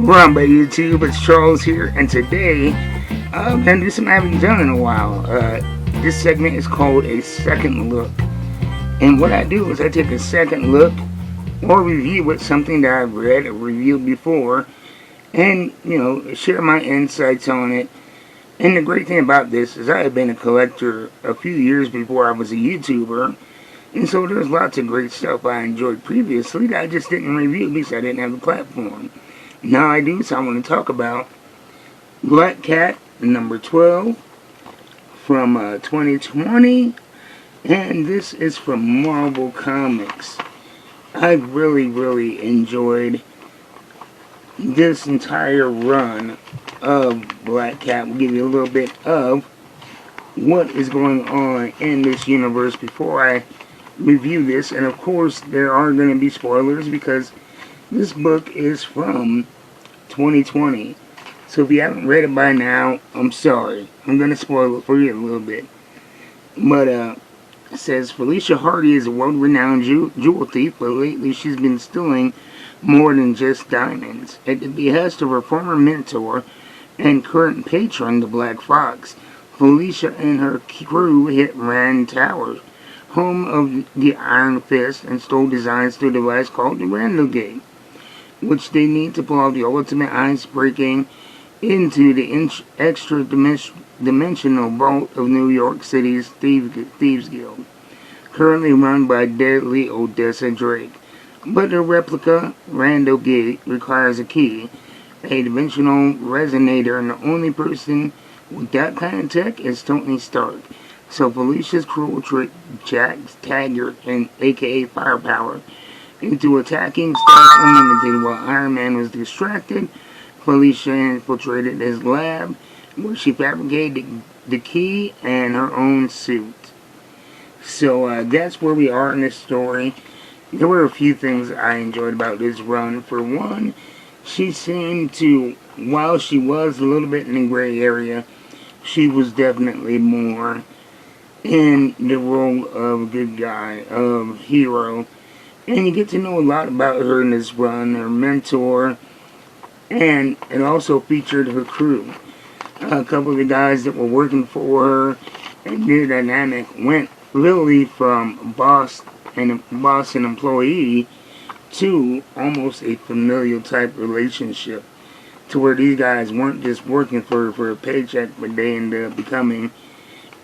Run by YouTube, it's Charles here, and today I'm going to do something I haven't done in a while. This segment is called A Second Look. And what I do is I take a second look or review with something that I've read or reviewed before and, share my insights on it. And the great thing about this is I have been a collector a few years before I was a YouTuber. And so there's lots of great stuff I enjoyed previously that I just didn't review because I didn't have a platform. Now I do, so I want to talk about Black Cat number 12 from 2020, and this is from Marvel Comics. I really enjoyed this entire run of Black Cat. We'll give you a little bit of what is going on in this universe before I review this, and of course there are going to be spoilers because this book is from 2020. So if you haven't read it by now, I'm sorry. I'm going to spoil it for you a little bit. But it says, Felicia Hardy is a world-renowned jewel thief, but lately she's been stealing more than just diamonds. At the behest of her former mentor and current patron, the Black Fox, Felicia and her crew hit Rand Towers, home of the Iron Fist, and stole designs to a device called the Randall Gate, which they need to pull off the ultimate ice breaking into the extra-dimensional vault of New York City's Thieves Guild, currently run by deadly Odessa Drake. But the replica Randall Gate requires a key, a dimensional resonator, and the only person with that kind of tech is Tony Stark. So Felicia's crew will trick Jack Taggart, and aka Firepower, into attacking Stark Unlimited while Iron Man was distracted. Felicia infiltrated his lab, where she fabricated the key and her own suit. So that's where we are in this story. There were a few things I enjoyed about this run. For one, she seemed to, while she was a little bit in the gray area, she was definitely more in the role of good guy, of hero. And you get to know a lot about her in this run, her mentor, and it also featured her crew. A couple of the guys that were working for her, and their dynamic went really from boss and employee to almost a familial type relationship, to where these guys weren't just working for a paycheck, but they ended up becoming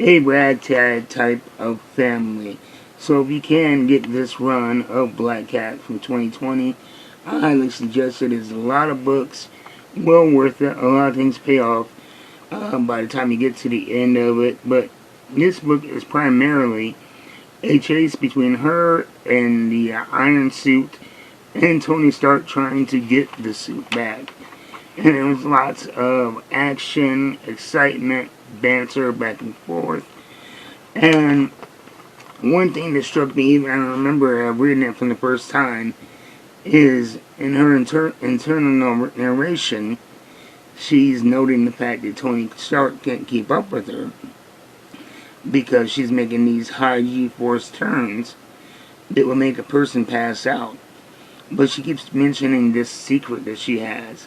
a ragtag type of family. So if you can get this run of Black Cat from 2020, I highly suggest it. There's a lot of books, well worth it. A lot of things pay off by the time you get to the end of it. But this book is primarily a chase between her and the Iron Suit and Tony Stark trying to get the suit back. And there was lots of action, excitement, banter back and forth. And one thing that struck me, even I remember reading it from the first time, is in her internal narration, she's noting the fact that Tony Stark can't keep up with her because she's making these high G-force turns that will make a person pass out. But she keeps mentioning this secret that she has.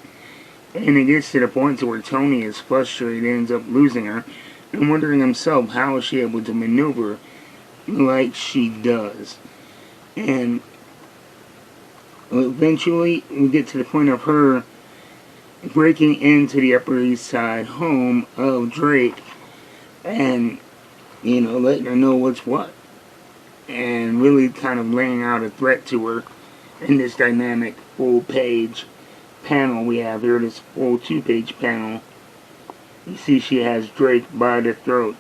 And it gets to the point to where Tony is frustrated, ends up losing her, and wondering himself how is she able to maneuver like she does. And eventually we get to the point of her breaking into the Upper East Side home of Drake and, letting her know what's what. And really kind of laying out a threat to her in this dynamic full-page panel we have here, this full 2-page panel. You see she has Drake by the throat.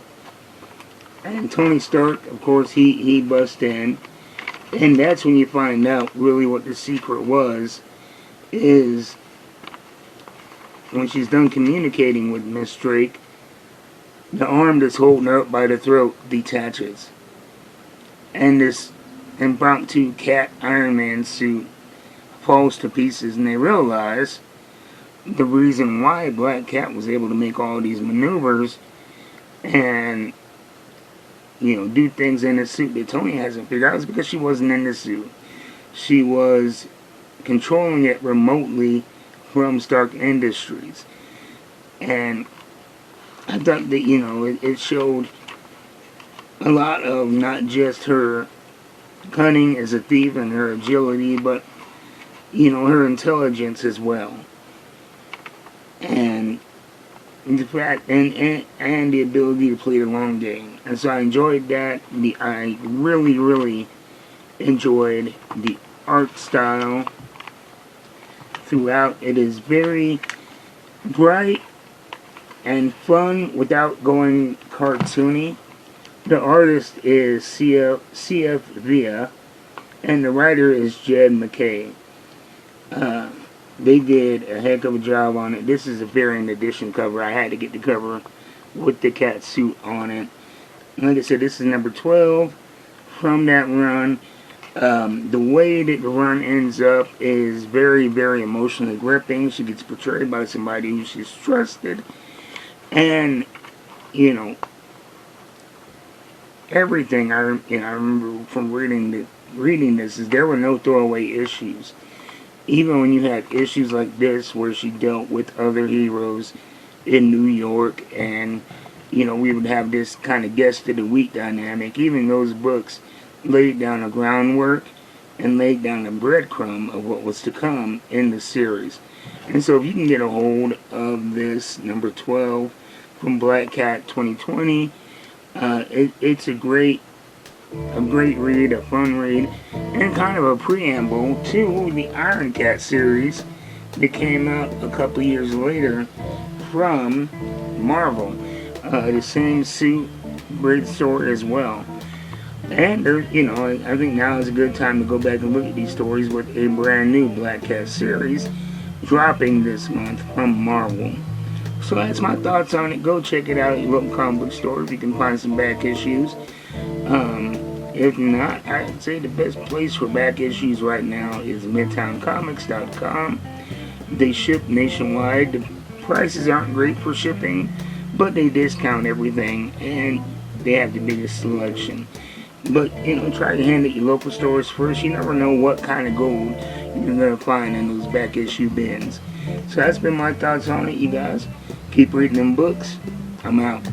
And Tony Stark, of course, he busts in. And that's when you find out really what the secret was, is when she's done communicating with Miss Drake, the arm that's holding her up by the throat detaches. And this impromptu Cat Iron Man suit falls to pieces, and they realize the reason why Black Cat was able to make all these maneuvers and do things in the suit that Tony hasn't figured out is because she wasn't in the suit. She was controlling it remotely from Stark Industries. And I thought that, it showed a lot of not just her cunning as a thief and her agility, but, her intelligence as well. And the fact and the ability to play the long game. And so I enjoyed that. I really, really enjoyed the art style throughout. It is very bright and fun without going cartoony. The artist is C.F. Villa, and the writer is Jed MacKay. They did a heck of a job on it. This is a variant edition cover. I had to get the cover with the cat suit on it. Like I said, this is number 12 from that run. The way that the run ends up is very, very emotionally gripping. She gets portrayed by somebody who she's trusted. And, everything I remember from reading this is there were no throwaway issues. Even when you had issues like this where she dealt with other heroes in New York and, we would have this kind of guest of the week dynamic. Even those books laid down a groundwork and laid down a breadcrumb of what was to come in the series. And so if you can get a hold of this, number 12, from Black Cat 2020, it's a great read, a fun read, and kind of a preamble to the Iron Cat series that came out a couple years later from Marvel. The same suit, great story as well. And I think now is a good time to go back and look at these stories with a brand new Black Cat series dropping this month from Marvel. So that's my thoughts on it. Go check it out at your local comic book store if you can find some back issues. If not, I'd say the best place for back issues right now is MidtownComics.com. They ship nationwide. The prices aren't great for shipping, but they discount everything and they have the biggest selection. But, try your hand at your local stores first. You never know what kind of gold you're going to find in those back issue bins. So that's been my thoughts on it, you guys. Keep reading them books. I'm out.